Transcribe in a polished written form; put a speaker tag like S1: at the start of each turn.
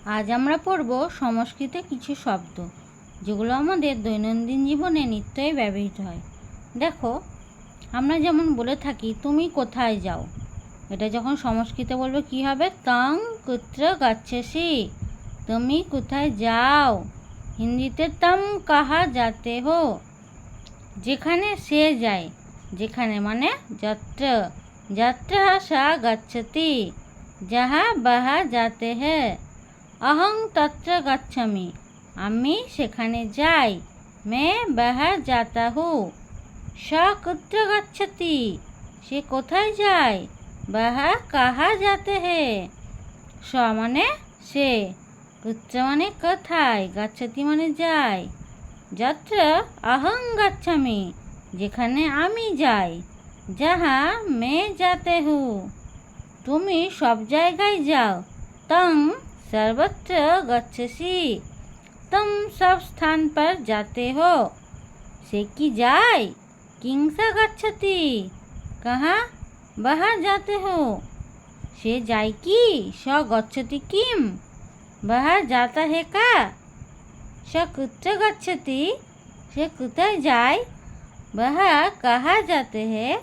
S1: আজ আমরা পড়ব সংস্কৃতে কিছু শব্দ যেগুলো আমাদের দৈনন্দিন জীবনে নিত্যই ব্যবহৃত হয়। দেখো, আমরা যেমন বলে থাকি তুমি কোথায় যাও, এটা যখন সংস্কৃতে বলবে কি হবে? তং কুত্র গচ্ছসি, তুমি কোথায় যাও। হিন্দিতে তম কাহা যাতে হো, যেখানে সে যায়, যেখানে মানে যত্র, যত্র সা গচ্ছতি, যাহা বাহা যাতে হ্যাঁ। অহং তত্র গচ্ছামি, আমি সেখানে যাই। মে বাহার যাতা হু। স কুত্র গচ্ছতি, সে কোথায় যায়। বাহা কাহা যাতে হে, স মানে সে, কুত্র মানে কোথায়, গচ্ছতি মানে যায়। যত্র অহং গচ্ছামি, যেখানে আমি যাই। যাহা মে যাতে হু, তুমি সব জায়গায় যাও। তং सर्वत्र गच्छसि, तुम सब स्थान पर जाते हो। से की जाए, किंसा गच्छति, कहाँ बाहर जाते हो। से जाए की, स गच्छति किम, बाहर जाता है का। स कुत्र गच्छति, से कुत्ताय जाए। बाहर कहाँ जाते हैं,